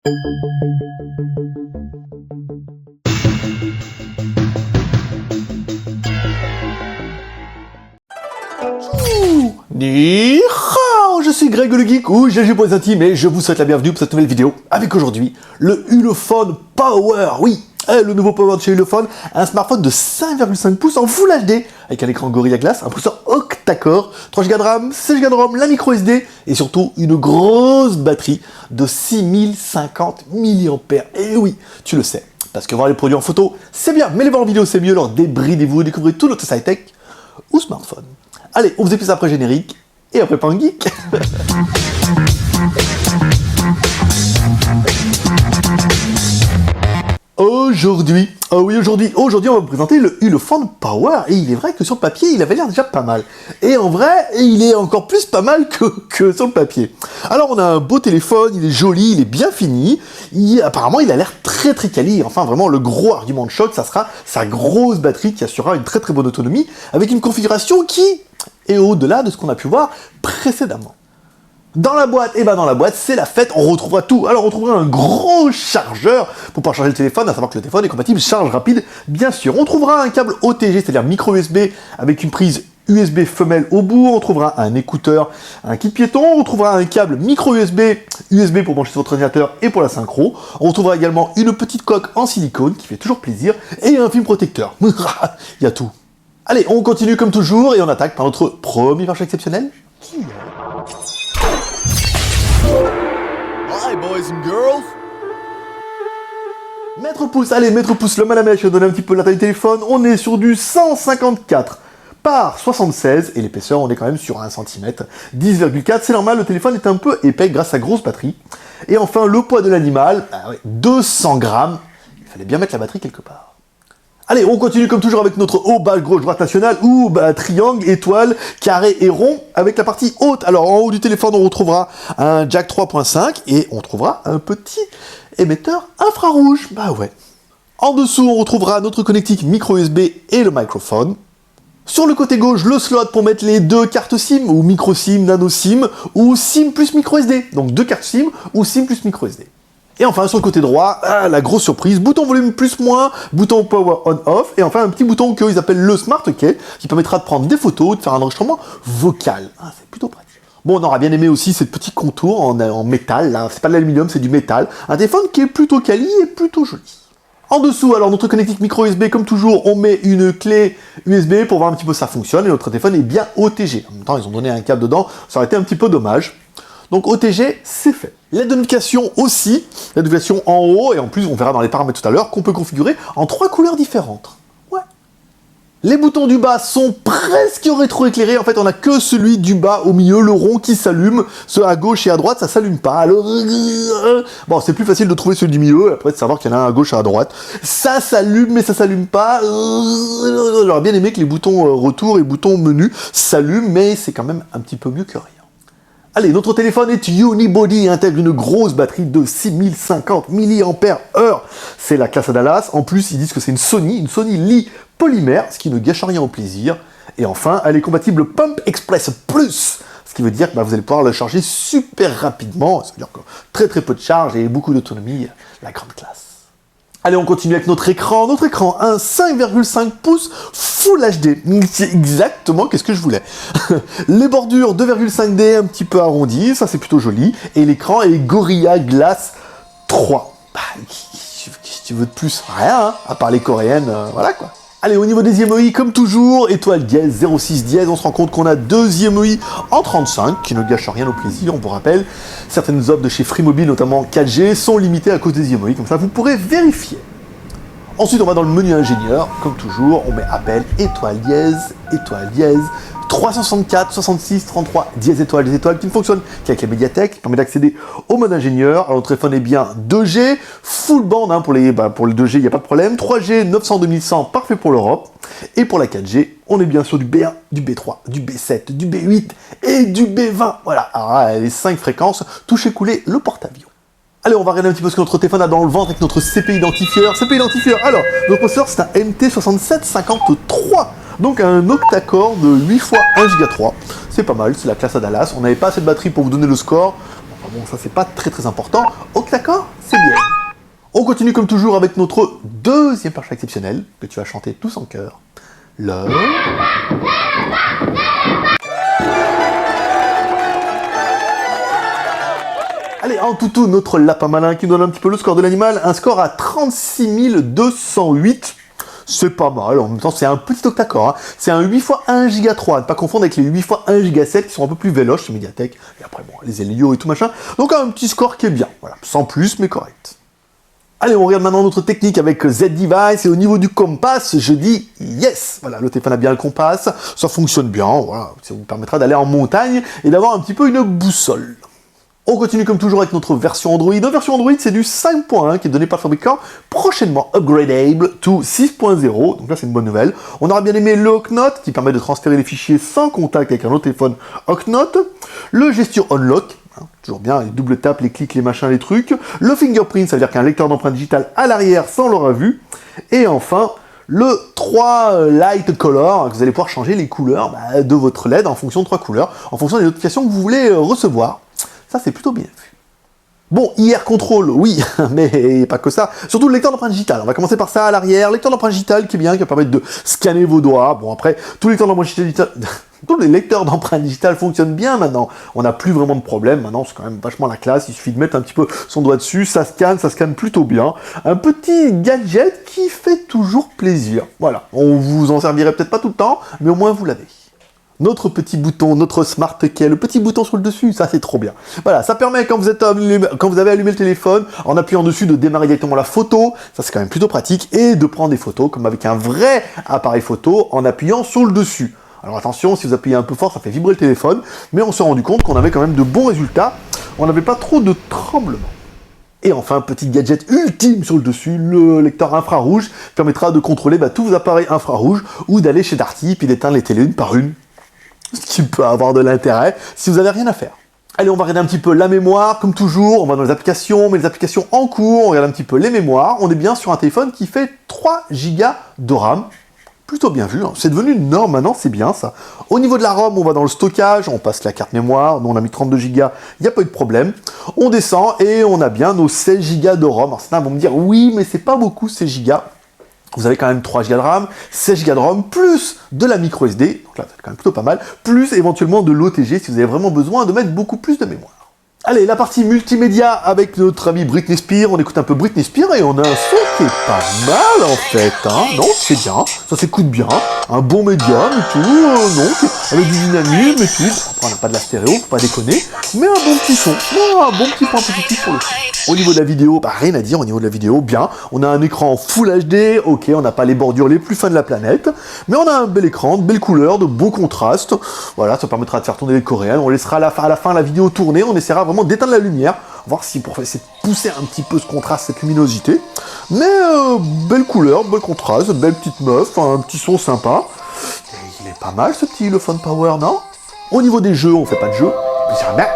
Ni hao, je suis Greg le Geek ou GG pour les intimes et je vous souhaite la bienvenue pour cette nouvelle vidéo avec aujourd'hui le Ulefone Power, oui, le nouveau Power de chez Ulefone, un smartphone de 5,5 pouces en Full HD avec un écran Gorilla Glass, un processeur octa-core, 3Go de RAM, 6Go de ROM, la micro SD et surtout une grosse batterie de 6050 mAh. Et oui, tu le sais, parce que voir les produits en photo c'est bien, mais les voir en vidéo c'est mieux, alors débridez-vous et découvrez tout notre high-tech ou smartphone. Allez, on faisait plus après générique, et après pas un geek. Aujourd'hui, on va vous présenter le Ulefone Power, et il est vrai que sur le papier, il avait l'air déjà pas mal. Et en vrai, il est encore plus pas mal que sur le papier. Alors, on a un beau téléphone, il est joli, il est bien fini, apparemment, il a l'air très quali. Enfin, vraiment, le gros argument de choc, ça sera sa grosse batterie qui assurera une très bonne autonomie, avec une configuration qui est au-delà de ce qu'on a pu voir précédemment. Dans la boîte, c'est la fête, on retrouvera tout. Alors on retrouvera un gros chargeur pour pouvoir charger le téléphone, à savoir que le téléphone est compatible charge rapide, bien sûr. On trouvera un câble OTG, c'est-à-dire micro USB, avec une prise USB femelle au bout, on trouvera un écouteur, un kit piéton, on trouvera un câble micro USB pour brancher sur votre ordinateur et pour la synchro, on trouvera également une petite coque en silicone qui fait toujours plaisir, et un film protecteur. Il y a tout. Allez, on continue comme toujours, et on attaque par notre premier marché exceptionnel. Hi boys and girls. Maître pouce, allez, maître pouce, le mal américain, donne un petit peu la taille du téléphone, on est sur du 154 par 76, et l'épaisseur, on est quand même sur 1 cm, 10,4, c'est normal, le téléphone est un peu épais grâce à sa grosse batterie. Et enfin, le poids de l'animal, 200 grammes, il fallait bien mettre la batterie quelque part. Allez, on continue comme toujours avec notre haut, bas, gauche, droite nationale, ou triangle, étoile, carré et rond, avec la partie haute. Alors, en haut du téléphone, on retrouvera un jack 3.5, et on trouvera un petit émetteur infrarouge. Bah ouais. En dessous, on retrouvera notre connectique micro USB et le microphone. Sur le côté gauche, le slot pour mettre les deux cartes SIM, ou micro SIM, nano SIM, ou SIM plus micro SD. Donc 2 cartes SIM, ou SIM plus micro SD. Et enfin, sur le côté droit, la grosse surprise, bouton volume plus-moins, bouton power on-off, et enfin un petit bouton qu'ils appellent le Smart Key, qui permettra de prendre des photos, de faire un enregistrement vocal. C'est plutôt pratique. Bon, on aura bien aimé aussi ces petits contours en métal, là, c'est pas de l'aluminium, c'est du métal. Un téléphone qui est plutôt quali et plutôt joli. En dessous, alors notre connectique micro USB, comme toujours, on met une clé USB pour voir un petit peu ça fonctionne, et notre téléphone est bien OTG. En même temps, ils ont donné un câble dedans, ça aurait été un petit peu dommage. Donc OTG, c'est fait. L'aide de notification aussi, l'aide de notification en haut, et en plus on verra dans les paramètres tout à l'heure, qu'on peut configurer en 3 couleurs différentes. Ouais. Les boutons du bas sont presque rétro-éclairés, en fait on n'a que celui du bas au milieu, le rond qui s'allume, ceux à gauche et à droite ça s'allume pas. Alors, bon, c'est plus facile de trouver celui du milieu, après de savoir qu'il y en a un à gauche et à droite. Ça s'allume mais ça s'allume pas. J'aurais bien aimé que les boutons retour et boutons menu s'allument, mais c'est quand même un petit peu mieux que rien. Allez, notre téléphone est unibody et intègre une grosse batterie de 6050 mAh. C'est la classe à Dallas. En plus, ils disent que c'est une Sony Li polymère, ce qui ne gâche rien au plaisir. Et enfin, elle est compatible Pump Express Plus, ce qui veut dire que vous allez pouvoir la charger super rapidement. Ça veut dire que très peu de charge et beaucoup d'autonomie, la grande classe. Allez, on continue avec notre écran. Notre écran, un 5,5 pouces Full HD. C'est exactement qu'est-ce que je voulais. Les bordures 2,5D un petit peu arrondies, ça c'est plutôt joli. Et l'écran est Gorilla Glass 3. Qu'est-ce que tu veux de plus? Rien, hein, à part les coréennes, voilà quoi. Allez, au niveau des IMEI, comme toujours, étoile dièse, 06 dièse, on se rend compte qu'on a 2 IMEI en 35, qui ne gâchent rien au plaisir, on vous rappelle. Certaines offres de chez Free Mobile, notamment 4G, sont limitées à cause des IMEI, comme ça vous pourrez vérifier. Ensuite, on va dans le menu ingénieur, comme toujours, on met appel, étoile dièse, 364, 66, 33, dièse étoile, des étoiles, qui ne fonctionne qu'avec la médiathèque, qui permet d'accéder au mode ingénieur. Alors, le téléphone est bien 2G, full band, hein, pour le 2G, il n'y a pas de problème. 3G, 900, 2100, parfait pour l'Europe. Et pour la 4G, on est bien sur du B1, du B3, du B7, du B8 et du B20. Voilà, alors là, les 5 fréquences, toucher couler le porte-avions. Allez, on va regarder un petit peu ce que notre téléphone a dans le ventre avec notre CP identifieur. CP identifieur, alors, notre processeur, c'est un MT6753. Donc un octa-core de 8 x 1 Go 3. C'est pas mal, c'est la classe à Dallas. On n'avait pas assez de batterie pour vous donner le score. Enfin bon, ça c'est pas très important. Octa-core, c'est continue comme toujours avec notre deuxième perche exceptionnelle, que tu vas chanter tous en chœur. Allez, en toutou, notre lapin malin qui nous donne un petit peu le score de l'animal, un score à 36 208. C'est pas mal, en même temps c'est un petit octa-core, hein. C'est un 8 x 1 Go 3, ne pas confondre avec les 8 x 1 Go 7 qui sont un peu plus véloces chez Mediatek, et après bon, les Helio et tout machin, donc un petit score qui est bien, voilà, sans plus mais correct. Allez, on regarde maintenant notre technique avec Z-Device, et au niveau du compass, je dis yes. Voilà, le téléphone a bien le compass, ça fonctionne bien, voilà, ça vous permettra d'aller en montagne et d'avoir un petit peu une boussole. On continue comme toujours avec notre version Android. La version Android, c'est du 5.1 qui est donné par le fabricant, prochainement upgradable to 6.0, donc là c'est une bonne nouvelle. On aura bien aimé le Hooknote, qui permet de transférer les fichiers sans contact avec un autre téléphone Hooknote, le Gesture Unlock, toujours bien, les double tapes, les clics, les machins, les trucs. Le fingerprint, ça veut dire qu'un lecteur d'empreinte digitale à l'arrière sans l'aura vu. Et enfin, le 3 Light Color, que vous allez pouvoir changer les couleurs de votre LED en fonction de 3 couleurs, en fonction des notifications que vous voulez recevoir. Ça, c'est plutôt bien vu. Bon, IR Control, oui, mais pas que ça. Surtout le lecteur d'empreinte digitale. On va commencer par ça à l'arrière. Lecteur d'empreinte digitale qui est bien, qui va permettre de scanner vos doigts. Bon, après, tous les lecteurs d'empreinte digitale fonctionnent bien maintenant. On n'a plus vraiment de problème. Maintenant, c'est quand même vachement la classe. Il suffit de mettre un petit peu son doigt dessus. Ça scanne plutôt bien. Un petit gadget qui fait toujours plaisir. Voilà. On vous en servirait peut-être pas tout le temps, mais au moins vous l'avez. Notre petit bouton, notre Smart Key, le petit bouton sur le dessus, ça c'est trop bien. Voilà, ça permet quand vous avez allumé le téléphone, en appuyant dessus, de démarrer directement la photo, ça c'est quand même plutôt pratique, et de prendre des photos comme avec un vrai appareil photo en appuyant sur le dessus. Alors attention, si vous appuyez un peu fort, ça fait vibrer le téléphone, mais on s'est rendu compte qu'on avait quand même de bons résultats, on n'avait pas trop de tremblements. Et enfin, petit gadget ultime sur le dessus, le lecteur infrarouge permettra de contrôler tous vos appareils infrarouges, ou d'aller chez Darty, puis d'éteindre les télés une par une. Ce qui peut avoir de l'intérêt si vous n'avez rien à faire. Allez, on va regarder un petit peu la mémoire, comme toujours, on va dans les applications, mais les applications en cours, on regarde un petit peu les mémoires. On est bien sur un téléphone qui fait 3 Go de RAM. Plutôt bien vu, hein. C'est devenu une norme maintenant, c'est bien ça. Au niveau de la ROM, on va dans le stockage, on passe la carte mémoire, nous on a mis 32 Go, il n'y a pas eu de problème. On descend et on a bien nos 16 Go de ROM. Alors certains vont me dire, oui, mais c'est pas beaucoup ces gigas. Vous avez quand même 3 Go de RAM, 16 Go de ROM, plus de la micro SD, donc là c'est quand même plutôt pas mal, plus éventuellement de l'OTG si vous avez vraiment besoin de mettre beaucoup plus de mémoire. Allez, la partie multimédia avec notre ami Britney Spears, on écoute un peu Britney Spears et on a un son qui est pas mal en fait, hein. Non, c'est bien, ça s'écoute bien, un bon médium et tout, non, avec du dynamisme et tout. Bon, après on n'a pas de la stéréo, faut pas déconner, mais un bon petit son, un bon petit point positif pour le son. Au niveau de la vidéo, rien à dire, au niveau de la vidéo, bien, on a un écran Full HD, ok, on n'a pas les bordures les plus fins de la planète, mais on a un bel écran, de belles couleurs, de beaux contrastes, voilà, ça permettra de faire tourner les coréennes, on laissera à la fin la vidéo tourner, on essaiera vraiment d'éteindre la lumière, voir si pour essayer de pousser un petit peu ce contraste, cette luminosité, mais belle couleur, bel contraste, belle petite meuf, un petit son sympa, et il est pas mal ce petit le Phone Power, non? Au niveau des jeux, on fait pas de jeu, jamais,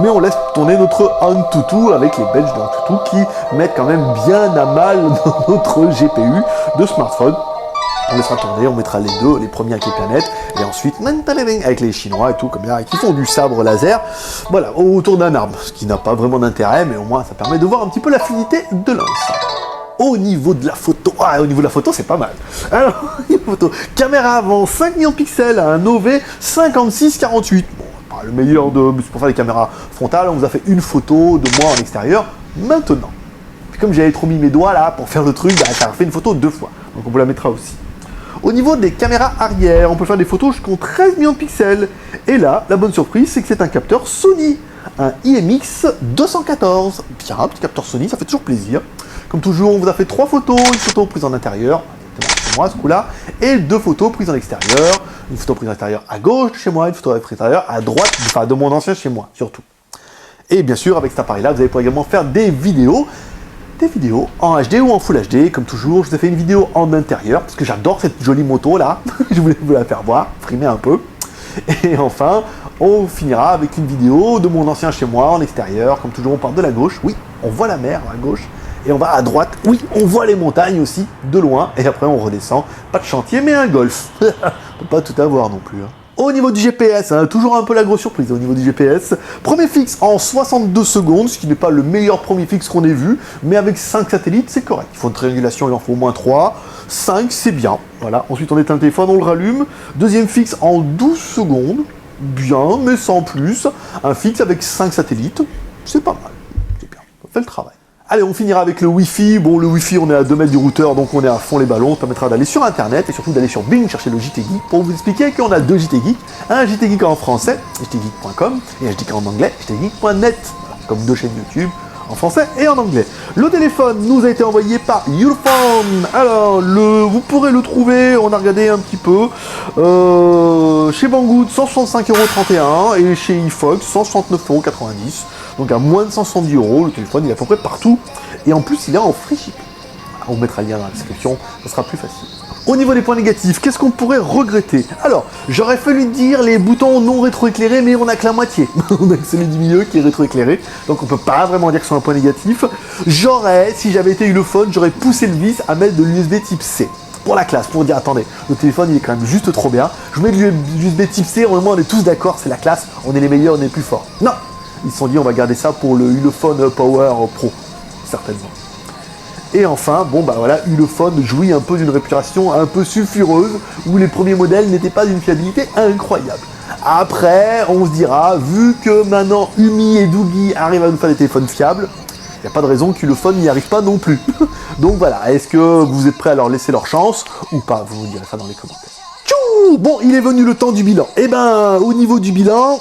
mais on laisse tourner notre Antutu avec les Belges d'Antutu qui mettent quand même bien à mal notre GPU de smartphone. On laissera tourner, on mettra les deux, les premiers avec les planètes, et ensuite avec les Chinois et tout, comme ça, qui font du sabre laser, voilà, autour d'un arbre, ce qui n'a pas vraiment d'intérêt, mais au moins ça permet de voir un petit peu l'affinité de l'ensemble. Au niveau de la photo, c'est pas mal. Alors, photo, caméra avant 5 millions de pixels, un OV 56-48. Bon, pas le meilleur pour faire les caméras frontales, on vous a fait une photo de moi en extérieur, maintenant. Puis comme j'avais trop mis mes doigts là pour faire le truc, ça a fait une photo 2 fois, donc on vous la mettra aussi. Au niveau des caméras arrière, on peut faire des photos jusqu'aux 13 millions de pixels. Et là, la bonne surprise, c'est que c'est un capteur Sony, un IMX 214. Bien, un petit capteur Sony, ça fait toujours plaisir. Comme toujours, on vous a fait 3 photos, une photo prise en intérieur, chez moi ce coup-là, et 2 photos prises en extérieur. Une photo prise en extérieur à gauche de chez moi, une photo prise en extérieur à droite, enfin de mon ancien chez moi, surtout. Et bien sûr, avec cet appareil-là, vous allez pouvoir également faire des vidéos en HD ou en Full HD, comme toujours. Je vous ai fait une vidéo en intérieur, parce que j'adore cette jolie moto là, je voulais vous la faire voir, frimer un peu. Et enfin, on finira avec une vidéo de mon ancien chez moi en extérieur, comme toujours on part de la gauche, oui, on voit la mer à gauche, et on va à droite, oui, on voit les montagnes aussi, de loin, et après on redescend, pas de chantier, mais un golf. On peut pas tout avoir non plus, hein. Au niveau du GPS, hein, toujours un peu la grosse surprise au niveau du GPS. Premier fixe en 62 secondes, ce qui n'est pas le meilleur premier fixe qu'on ait vu, mais avec 5 satellites, c'est correct. Il faut une triangulation, il en faut au moins 3. 5, c'est bien. Voilà. Ensuite, on éteint le téléphone, on le rallume. Deuxième fixe en 12 secondes. Bien, mais sans plus. Un fixe avec 5 satellites, c'est pas mal. C'est bien, ça fait le travail. Allez, on finira avec le Wi-Fi. Bon, le Wi-Fi, on est à 2 mètres du routeur, donc on est à fond les ballons. Ça permettra d'aller sur Internet et surtout d'aller sur Bing chercher le JT Geek pour vous expliquer qu'on a 2 JT Geek. Un JT Geek en français, jtgeek.com, et un JT Geek en anglais, jtgeek.net. Comme 2 chaînes YouTube en français et en anglais. Le téléphone nous a été envoyé par Ulefone. Alors, vous pourrez le trouver, on a regardé un petit peu, chez Banggood, 165,31 € et chez iFox, 169,90 €. Donc à moins de 170 €, le téléphone il est à peu près partout. Et en plus, il est en free shipping. On mettra le lien dans la description, ça sera plus facile. Au niveau des points négatifs, qu'est-ce qu'on pourrait regretter? Alors, j'aurais fallu dire les boutons non rétroéclairés, mais on n'a que la moitié. On a que celui du milieu qui est rétroéclairé, donc on peut pas vraiment dire que c'est un point négatif. Si j'avais été Ulefone, j'aurais poussé le vice à mettre de l'USB type C. Pour la classe, pour dire, attendez, le téléphone il est quand même juste trop bien. Je mets de l'USB type C, vraiment on est tous d'accord, c'est la classe, on est les meilleurs, on est les plus forts. Non! Ils se sont dit, on va garder ça pour le Ulefone Power Pro, certainement. Et enfin, bon bah voilà, Ulefone jouit un peu d'une réputation un peu sulfureuse, où les premiers modèles n'étaient pas d'une fiabilité incroyable. Après, on se dira, vu que maintenant Umi et Dougie arrivent à nous faire des téléphones fiables, il n'y a pas de raison qu'Ulefone n'y arrive pas non plus. Donc voilà, est-ce que vous êtes prêts à leur laisser leur chance, ou pas? Vous nous direz ça dans les commentaires. Tchou! Bon, il est venu le temps du bilan. Et ben, au niveau du bilan,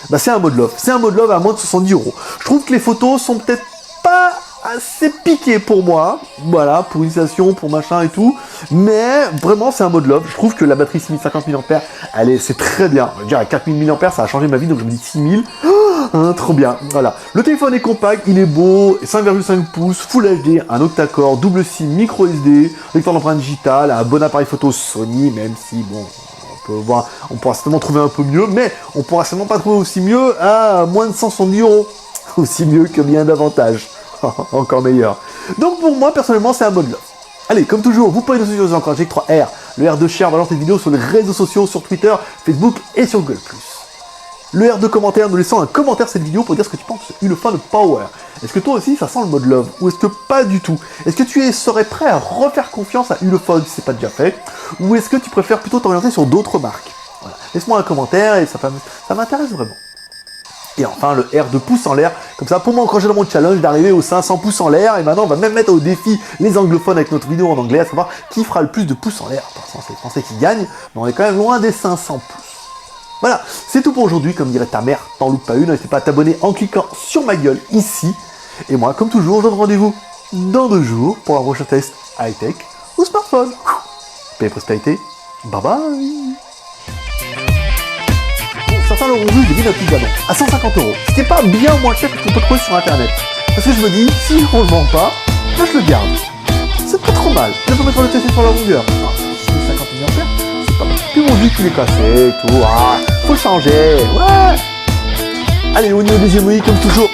bah c'est un mode love. C'est un mode love à moins de 70 €. Je trouve que les photos sont peut-être pas assez piqué pour moi, voilà, pour utilisation, pour machin et tout, mais vraiment c'est un mode love. Je trouve que la batterie 6050 mAh, c'est très bien. Je veux dire, à 4000 mAh, ça a changé ma vie, donc je me dis 6000, trop bien, voilà. Le téléphone est compact, il est beau, 5,5 pouces, Full HD, un octa-core, double SIM, micro SD, lecteur d'empreinte digitale, un bon appareil photo Sony, même si, bon, on pourra certainement trouver un peu mieux, mais on pourra certainement pas trouver aussi mieux à moins de 170 €. Aussi mieux que bien davantage. Encore meilleur. Donc pour moi, personnellement, c'est un mode love. Allez, comme toujours, vous pouvez nous suivre sur encore G3R, le R de Share, balance cette vidéo sur les réseaux sociaux, sur Twitter, Facebook et sur Google+. Le R de commentaire, nous laissant un commentaire cette vidéo pour dire ce que tu penses de Ulefone Power. Est-ce que toi aussi, ça sent le mode love? Ou est-ce que pas du tout? Est-ce que tu serais prêt à refaire confiance à Ulefone si c'est pas déjà fait? Ou est-ce que tu préfères plutôt t'orienter sur d'autres marques? Voilà. Laisse-moi un commentaire et ça m'intéresse vraiment. Et enfin, le R de pouce en l'air, comme ça, pour m'encourager dans mon challenge d'arriver aux 500 pouces en l'air. Et maintenant, on va même mettre au défi les anglophones avec notre vidéo en anglais, à savoir qui fera le plus de pouces en l'air. Pour l'instant, c'est les Français qui gagnent, mais on est quand même loin des 500 pouces. Voilà, c'est tout pour aujourd'hui. Comme dirait ta mère, t'en loupes pas une. N'hésitez pas à t'abonner en cliquant sur ma gueule ici. Et moi, comme toujours, je donne rendez-vous dans 2 jours pour un prochain test high-tech ou smartphone. Paix et prospérité. Bye bye. Certains l'auront vu, j'ai mis un petit gamin à 150 €. C'était pas bien moins cher que ce qu'on peut trouver sur internet. Parce que je me dis, si on le vend pas, là je le garde. C'est pas trop mal. Je peux mettre le tester sur la longueur. 50 mAh, c'est pas mal. Puis mon vue qu'il est cassé et tout. Ah, faut changer. Ouais. Allez, on y est au deuxième oui, comme toujours.